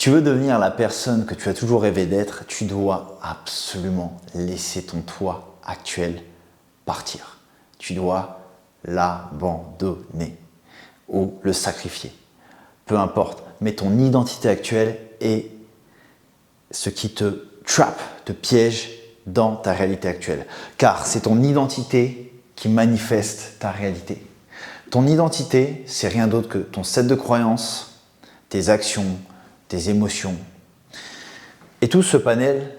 tu veux devenir la personne que tu as toujours rêvé d'être, tu dois absolument laisser ton toi actuel partir. Tu dois l'abandonner ou le sacrifier. Peu importe, mais ton identité actuelle est ce qui te trappe, te piège dans ta réalité actuelle. Car c'est ton identité qui manifeste ta réalité. Ton identité, c'est rien d'autre que ton set de croyances, tes actions, tes émotions. Et tout ce panel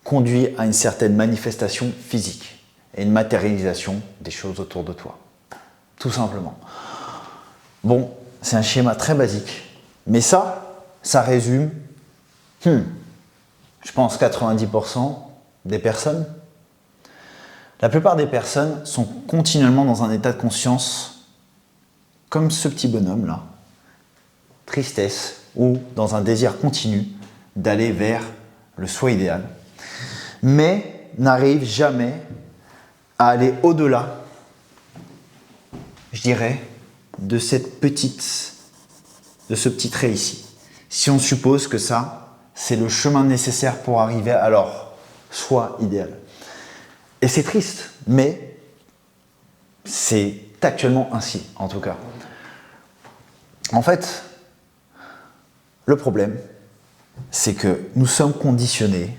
conduit à une certaine manifestation physique et une matérialisation des choses autour de toi. Tout simplement. Bon, c'est un schéma très basique, mais ça résume, je pense 90% des personnes. La plupart des personnes sont continuellement dans un état de conscience comme ce petit bonhomme là, tristesse, ou dans un désir continu d'aller vers le soi idéal, mais n'arrivent jamais à aller au-delà, je dirais, de ce petit trait ici. Si on suppose que ça, c'est le chemin nécessaire pour arriver à leur soi idéal. Et c'est triste, mais c'est actuellement ainsi, en tout cas. En fait, le problème, c'est que nous sommes conditionnés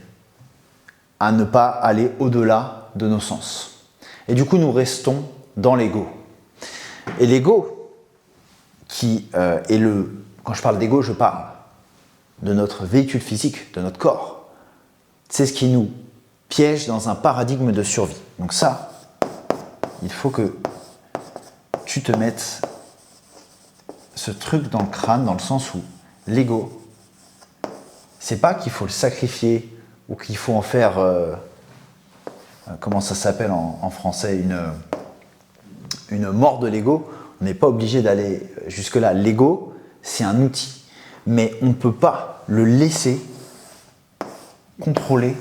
à ne pas aller au-delà de nos sens. Et du coup, nous restons dans l'ego. Et l'ego, qui est le... Quand je parle d'ego, je parle de notre véhicule physique, de notre corps. C'est ce qui nous piège dans un paradigme de survie. Donc ça, il faut que tu te mettes ce truc dans le crâne, dans le sens où l'ego, c'est pas qu'il faut le sacrifier ou qu'il faut en faire, comment ça s'appelle en français, une mort de l'ego. On n'est pas obligé d'aller jusque-là. L'ego, c'est un outil, mais on ne peut pas le laisser contrôler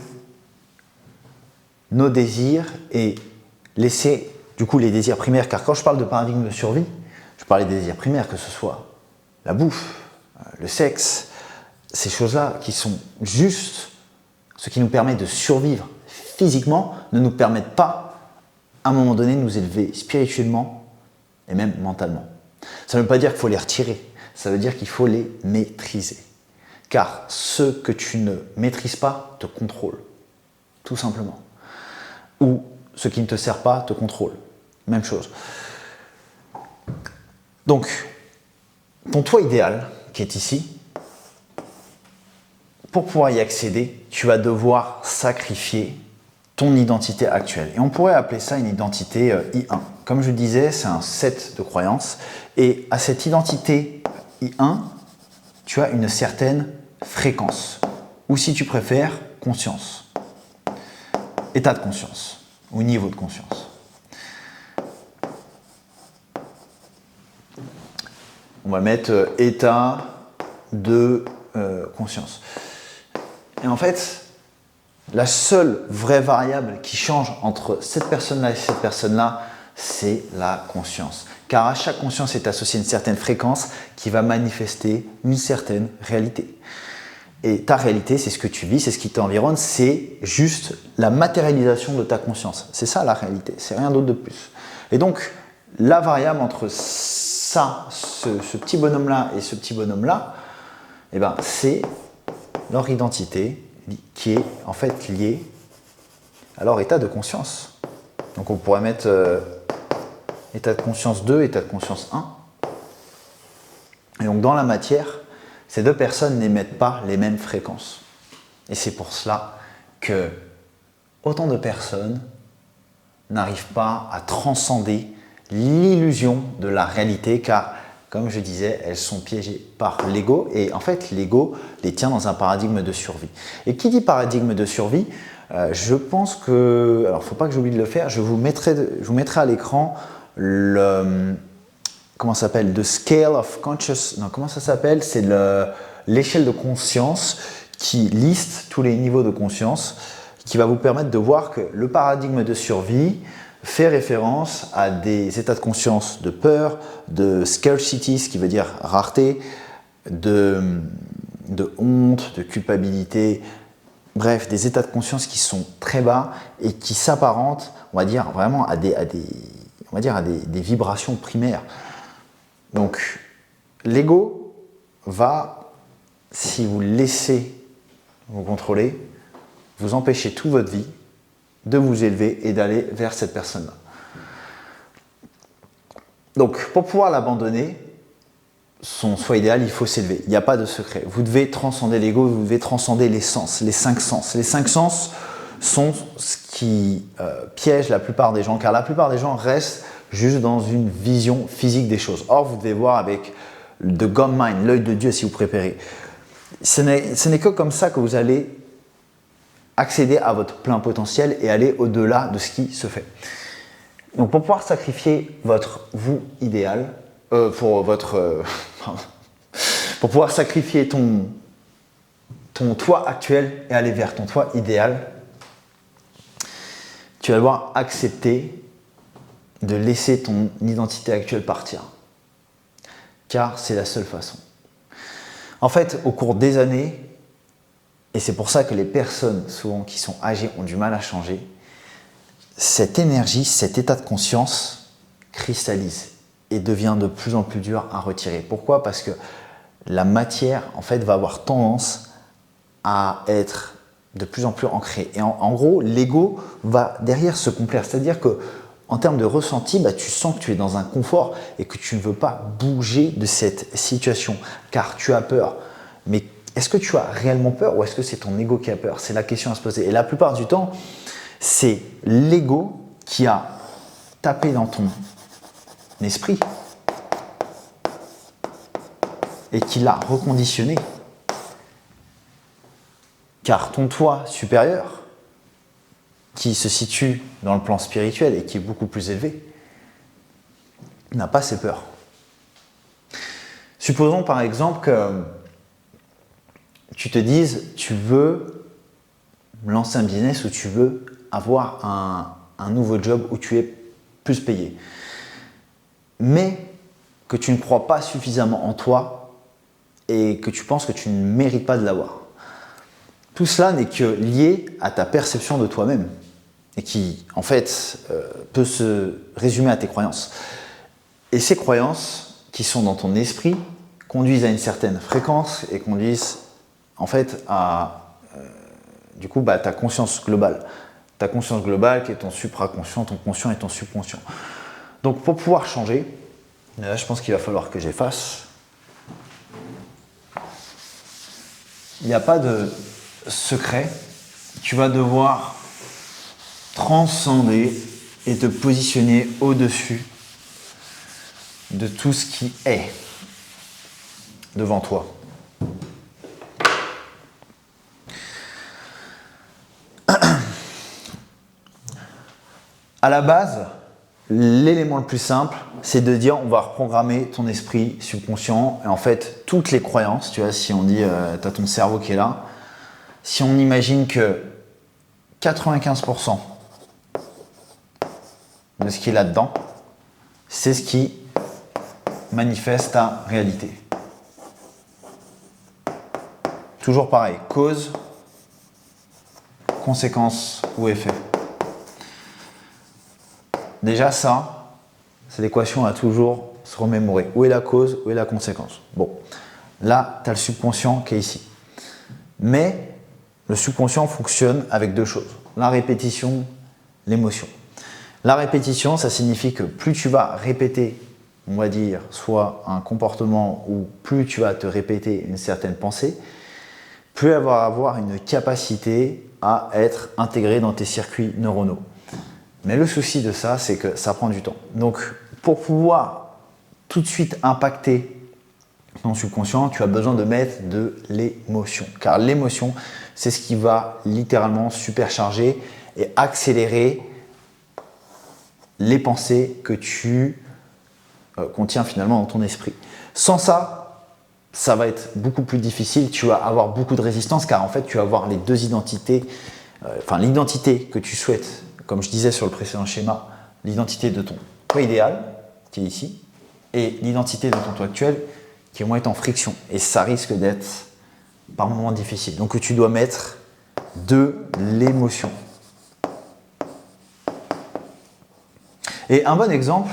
nos désirs et laisser du coup les désirs primaires. Car quand je parle de paradigme de survie, je parlais des désirs primaires, que ce soit la bouffe, le sexe, ces choses-là qui sont juste ce qui nous permet de survivre physiquement, ne nous permettent pas, à un moment donné, de nous élever spirituellement et même mentalement. Ça ne veut pas dire qu'il faut les retirer, ça veut dire qu'il faut les maîtriser. Car ce que tu ne maîtrises pas te contrôle, tout simplement. Ou ce qui ne te sert pas te contrôle, même chose. Donc, ton toi idéal, qui est ici, pour pouvoir y accéder, tu vas devoir sacrifier ton identité actuelle. Et on pourrait appeler ça une identité I1. Comme je le disais, c'est un set de croyances. Et à cette identité I1, tu as une certaine fréquence. Ou si tu préfères, conscience. État de conscience. Ou niveau de conscience. On va mettre état de conscience. Et en fait, la seule vraie variable qui change entre cette personne-là et cette personne-là, c'est la conscience. Car à chaque conscience est associée une certaine fréquence qui va manifester une certaine réalité. Et ta réalité, c'est ce que tu vis, c'est ce qui t'environne, c'est juste la matérialisation de ta conscience. C'est ça la réalité, c'est rien d'autre de plus. Et donc, la variable entre ça, ce petit bonhomme-là et ce petit bonhomme-là, eh ben, c'est leur identité qui est en fait liée à leur état de conscience. Donc on pourrait mettre état de conscience 2, état de conscience 1. Et donc dans la matière, ces deux personnes n'émettent pas les mêmes fréquences. Et c'est pour cela que autant de personnes n'arrivent pas à transcender l'illusion de la réalité, car comme je disais, elles sont piégées par l'ego, et en fait l'ego les tient dans un paradigme de survie. Et qui dit paradigme de survie, je pense que, alors il ne faut pas que j'oublie de le faire, je vous mettrai à l'écran le, comment ça s'appelle, the scale of conscious, non comment ça s'appelle, c'est l'échelle de conscience qui liste tous les niveaux de conscience, qui va vous permettre de voir que le paradigme de survie fait référence à des états de conscience de peur, de scarcity, ce qui veut dire rareté, de de honte, de culpabilité, bref, des états de conscience qui sont très bas et qui s'apparentent, on va dire, vraiment à des vibrations primaires. Donc, l'ego va, si vous laissez vous contrôler, vous empêcher toute votre vie de vous élever et d'aller vers cette personne-là. Donc, pour pouvoir l'abandonner, son soi idéal, il faut s'élever. Il n'y a pas de secret. Vous devez transcender l'ego, vous devez transcender les sens, les 5 sens. Les 5 sens sont ce qui piège la plupart des gens, car la plupart des gens restent juste dans une vision physique des choses. Or, vous devez voir avec the God Mind, l'œil de Dieu si vous préférez. Ce n'est que comme ça que vous allez accéder à votre plein potentiel et aller au-delà de ce qui se fait. Donc, pour pouvoir sacrifier votre vous idéal, pour pouvoir sacrifier ton toi actuel et aller vers ton toi idéal, tu vas devoir accepter de laisser ton identité actuelle partir. Car c'est la seule façon. En fait, au cours des années, et c'est pour ça que les personnes souvent qui sont âgées ont du mal à changer, cette énergie, cet état de conscience cristallise et devient de plus en plus dur à retirer. Pourquoi ? Parce que la matière, en fait, va avoir tendance à être de plus en plus ancrée. Et en gros, l'ego va derrière se complaire. C'est-à-dire que en termes de ressenti, tu sens que tu es dans un confort et que tu ne veux pas bouger de cette situation car tu as peur. Mais est-ce que tu as réellement peur ou est-ce que c'est ton ego qui a peur ? C'est la question à se poser. Et la plupart du temps, c'est l'ego qui a tapé dans ton esprit et qui l'a reconditionné. Car ton toi supérieur, qui se situe dans le plan spirituel et qui est beaucoup plus élevé, n'a pas ces peurs. Supposons par exemple que tu te dises, tu veux lancer un business ou tu veux avoir un nouveau job où tu es plus payé, mais que tu ne crois pas suffisamment en toi et que tu penses que tu ne mérites pas de l'avoir. Tout cela n'est que lié à ta perception de toi-même et qui, en fait, peut se résumer à tes croyances. Et ces croyances qui sont dans ton esprit conduisent à une certaine fréquence et conduisent, en fait, à ta conscience globale. Ta conscience globale qui est ton supraconscient, ton conscient et ton subconscient. Donc, pour pouvoir changer, là, je pense qu'il va falloir que j'efface. Il n'y a pas de secret. Tu vas devoir transcender et te positionner au-dessus de tout ce qui est devant toi. À la base, l'élément le plus simple, c'est de dire on va reprogrammer ton esprit subconscient et en fait toutes les croyances, tu vois, si on dit tu as ton cerveau qui est là, si on imagine que 95% de ce qui est là-dedans, c'est ce qui manifeste ta réalité. Toujours pareil, cause, conséquence ou effet. Déjà ça, c'est l'équation à toujours se remémorer. Où est la cause, où est la conséquence? Bon, là, tu as le subconscient qui est ici. Mais le subconscient fonctionne avec deux choses, la répétition, l'émotion. La répétition, ça signifie que plus tu vas répéter, on va dire, soit un comportement ou plus tu vas te répéter une certaine pensée, plus elle va avoir une capacité à être intégrée dans tes circuits neuronaux. Mais le souci de ça, c'est que ça prend du temps. Donc, pour pouvoir tout de suite impacter ton subconscient, tu as besoin de mettre de l'émotion. Car l'émotion, c'est ce qui va littéralement supercharger et accélérer les pensées que tu contiens finalement dans ton esprit. Sans ça, ça va être beaucoup plus difficile. Tu vas avoir beaucoup de résistance car en fait, tu vas avoir les deux identités. L'identité que tu souhaites, comme je disais sur le précédent schéma, l'identité de ton toi idéal, qui est ici, et l'identité de ton toi actuel, qui vont être en friction. Et ça risque d'être par moments difficiles. Donc tu dois mettre de l'émotion. Et un bon exemple,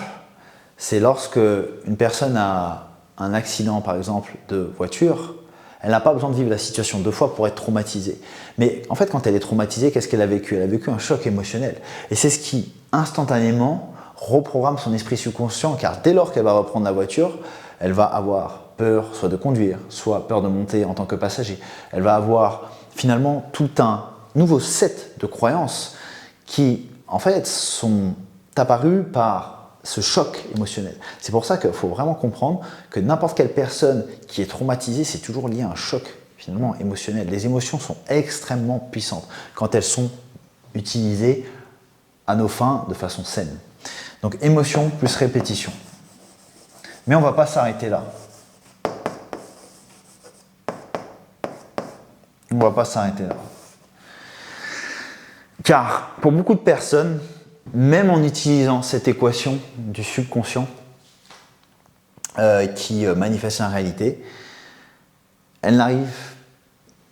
c'est lorsque une personne a un accident, par exemple, de voiture, elle n'a pas besoin de vivre la situation 2 fois pour être traumatisée. Mais en fait, quand elle est traumatisée, qu'est-ce qu'elle a vécu? Elle a vécu un choc émotionnel. Et c'est ce qui, instantanément, reprogramme son esprit subconscient, car dès lors qu'elle va reprendre la voiture, elle va avoir peur soit de conduire, soit peur de monter en tant que passager. Elle va avoir finalement tout un nouveau set de croyances qui, en fait, sont apparues par ce choc émotionnel. C'est pour ça qu'il faut vraiment comprendre que n'importe quelle personne qui est traumatisée, c'est toujours lié à un choc finalement émotionnel. Les émotions sont extrêmement puissantes quand elles sont utilisées à nos fins de façon saine. Donc émotion plus répétition. Mais on ne va pas s'arrêter là. On ne va pas s'arrêter là. Car pour beaucoup de personnes, même en utilisant cette équation du subconscient qui manifeste la réalité, elle n'arrive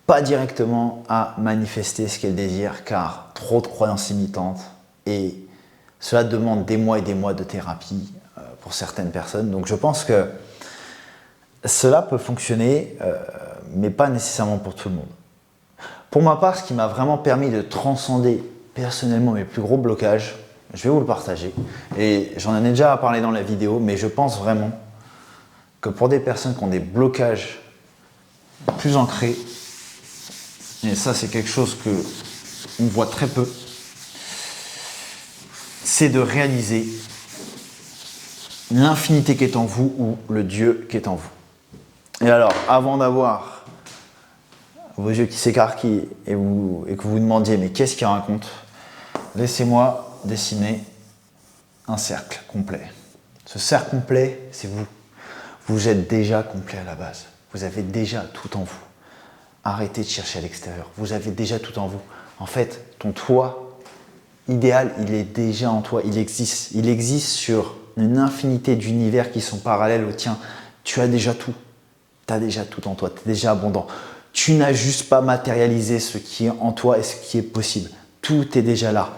pas directement à manifester ce qu'elle désire car trop de croyances limitantes et cela demande des mois et des mois de thérapie pour certaines personnes. Donc je pense que cela peut fonctionner mais pas nécessairement pour tout le monde. Pour ma part, ce qui m'a vraiment permis de transcender personnellement mes plus gros blocages, je vais vous le partager. Et j'en ai déjà parlé dans la vidéo, mais je pense vraiment que pour des personnes qui ont des blocages plus ancrés, et ça c'est quelque chose que on voit très peu, c'est de réaliser l'infinité qui est en vous ou le Dieu qui est en vous. Et alors, avant d'avoir vos yeux qui s'écarquillent et que vous vous demandiez mais qu'est-ce qu'il raconte, laissez-moi dessiner un cercle complet. Ce cercle complet, c'est vous. Vous êtes déjà complet à la base. Vous avez déjà tout en vous. Arrêtez de chercher à l'extérieur. Vous avez déjà tout en vous. En fait, ton toi idéal, il est déjà en toi. Il existe. Il existe sur une infinité d'univers qui sont parallèles au tien. Tu as déjà tout. Tu as déjà tout en toi. Tu es déjà abondant. Tu n'as juste pas matérialisé ce qui est en toi et ce qui est possible. Tout est déjà là.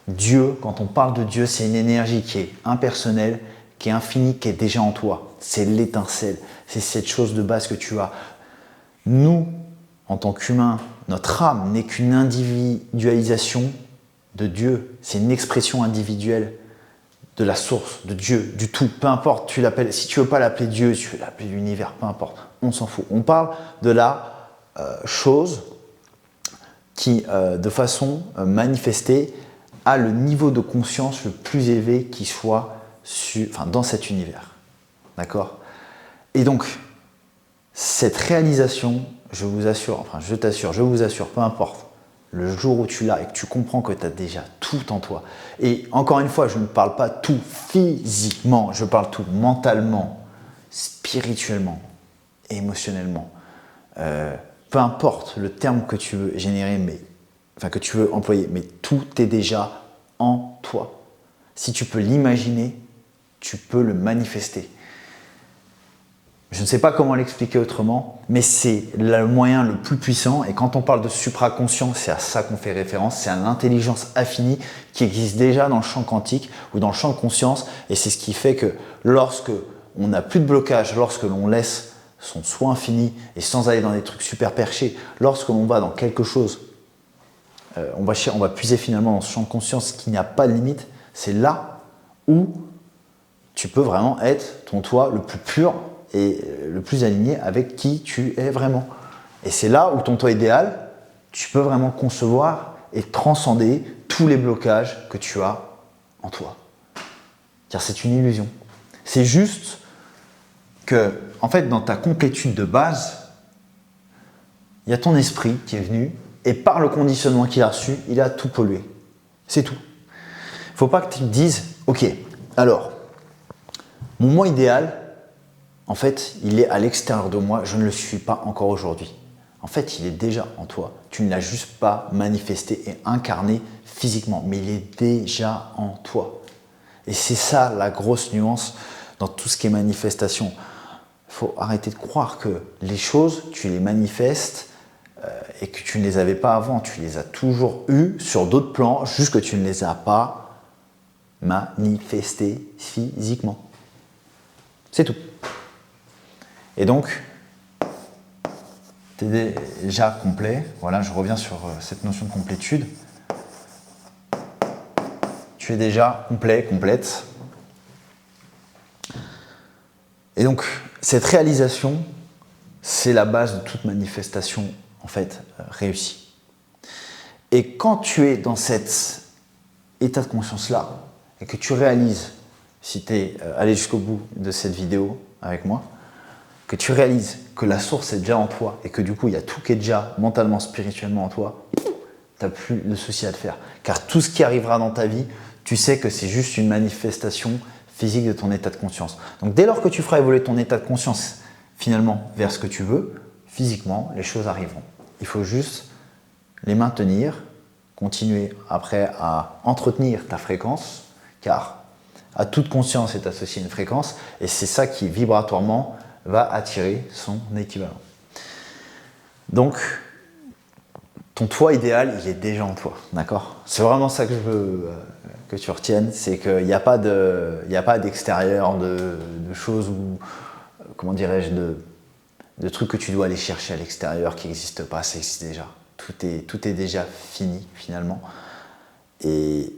Dieu, quand on parle de Dieu, c'est une énergie qui est impersonnelle, qui est infinie, qui est déjà en toi. C'est l'étincelle. C'est cette chose de base que tu as. Nous, en tant qu'humains, notre âme n'est qu'une individualisation de Dieu. C'est une expression individuelle de la source, de Dieu, du tout. Peu importe, tu l'appelles. Si tu ne veux pas l'appeler Dieu, tu veux l'appeler l'univers, peu importe. On s'en fout. On parle de la chose qui, de façon manifestée, a le niveau de conscience le plus élevé qui soit dans cet univers. D'accord? Et donc, cette réalisation, je vous assure, peu importe, le jour où tu l'as et que tu comprends que tu as déjà tout en toi, et encore une fois, je ne parle pas tout physiquement, je parle tout mentalement, spirituellement, émotionnellement, peu importe le terme que tu veux générer, que tu veux employer, mais tout est déjà en toi. Si tu peux l'imaginer, tu peux le manifester. Je ne sais pas comment l'expliquer autrement, mais c'est le moyen le plus puissant. Et quand on parle de supraconscient, c'est à ça qu'on fait référence. C'est à l'intelligence infinie qui existe déjà dans le champ quantique ou dans le champ de conscience. Et c'est ce qui fait que lorsque on n'a plus de blocage, lorsque l'on laisse son soi infini et sans aller dans des trucs super perchés, lorsque l'on va dans quelque chose, on va puiser finalement dans ce champ de conscience qui n'a pas de limite. C'est là où tu peux vraiment être ton toi le plus pur et le plus aligné avec qui tu es vraiment. Et c'est là où ton toi idéal, tu peux vraiment concevoir et transcender tous les blocages que tu as en toi. Car c'est une illusion. C'est juste que, en fait, dans ta complétude de base, il y a ton esprit qui est venu et par le conditionnement qu'il a reçu, il a tout pollué. C'est tout. Il ne faut pas que tu te dises, ok, alors, mon moi idéal, en fait, il est à l'extérieur de moi, je ne le suis pas encore aujourd'hui. En fait, il est déjà en toi. Tu ne l'as juste pas manifesté et incarné physiquement, mais il est déjà en toi. Et c'est ça la grosse nuance dans tout ce qui est manifestation. faut arrêter de croire que les choses, tu les manifestes et que tu ne les avais pas avant. Tu les as toujours eues sur d'autres plans, juste que tu ne les as pas manifestées physiquement. C'est tout. Et donc, tu es déjà complet. Voilà, je reviens sur cette notion de complétude. Tu es déjà complet, complète. Et donc, cette réalisation, c'est la base de toute manifestation, en fait, réussie. Et quand tu es dans cet état de conscience-là, et que tu réalises, si tu es allé jusqu'au bout de cette vidéo avec moi, que tu réalises que la source est déjà en toi, et que du coup, il y a tout qui est déjà mentalement, spirituellement en toi, tu n'as plus de souci à te faire. Car tout ce qui arrivera dans ta vie, tu sais que c'est juste une manifestation physique de ton état de conscience. Donc dès lors que tu feras évoluer ton état de conscience finalement vers ce que tu veux, physiquement, les choses arriveront. Il faut juste les maintenir, continuer après à entretenir ta fréquence, car à toute conscience est associée une fréquence, et c'est ça qui vibratoirement va attirer son équivalent. Donc, ton toi idéal, il est déjà en toi, d'accord? C'est vraiment ça que je veux que tu retiennes, c'est qu'il n'y a pas d'extérieur, de choses ou, comment dirais-je, de trucs que tu dois aller chercher à l'extérieur qui n'existent pas, ça existe déjà. Tout est déjà fini finalement. Et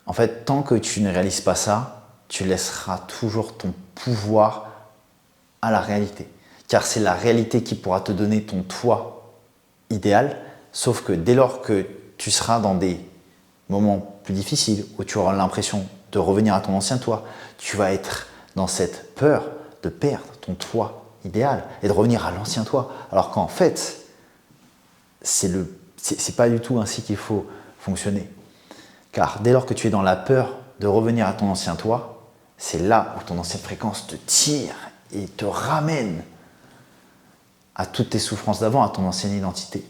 en fait, tant que tu ne réalises pas ça, tu laisseras toujours ton pouvoir à la réalité. Car c'est la réalité qui pourra te donner ton toi idéal, sauf que dès lors que tu seras dans des moments plus difficiles, où tu auras l'impression de revenir à ton ancien toi, tu vas être dans cette peur de perdre ton toi idéal et de revenir à l'ancien toi. Alors qu'en fait, c'est pas du tout ainsi qu'il faut fonctionner. Car dès lors que tu es dans la peur de revenir à ton ancien toi, c'est là où ton ancienne fréquence te tire et te ramène à toutes tes souffrances d'avant, à ton ancienne identité.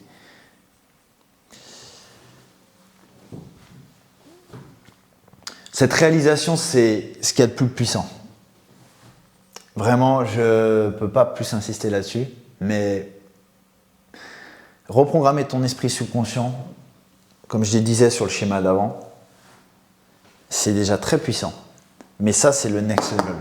Cette réalisation, c'est ce qu'il y a de plus puissant. Vraiment, je ne peux pas plus insister là-dessus, mais reprogrammer ton esprit subconscient, comme je le disais sur le schéma d'avant, c'est déjà très puissant. Mais ça, c'est le next level.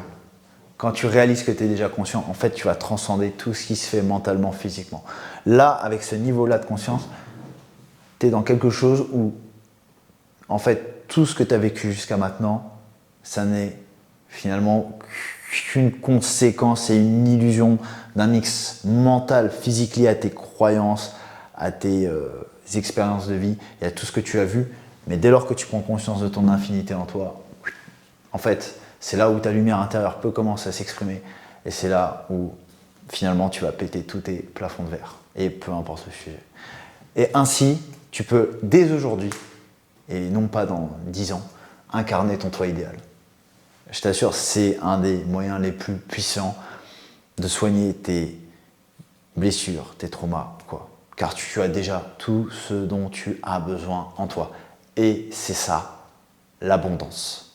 Quand tu réalises que tu es déjà conscient, en fait, tu vas transcender tout ce qui se fait mentalement, physiquement. Là, avec ce niveau-là de conscience, tu es dans quelque chose où, en fait, tout ce que tu as vécu jusqu'à maintenant, ça n'est finalement qu'une conséquence et une illusion d'un mix mental, physique lié à tes croyances, à tes expériences de vie et à tout ce que tu as vu. Mais dès lors que tu prends conscience de ton infinité en toi, en fait, c'est là où ta lumière intérieure peut commencer à s'exprimer. Et c'est là où, finalement, tu vas péter tous tes plafonds de verre. Et peu importe le sujet. Et ainsi, tu peux, dès aujourd'hui, et non pas dans 10 ans, incarner ton toi idéal. Je t'assure, c'est un des moyens les plus puissants de soigner tes blessures, tes traumas, quoi. Car tu as déjà tout ce dont tu as besoin en toi. Et c'est ça, l'abondance.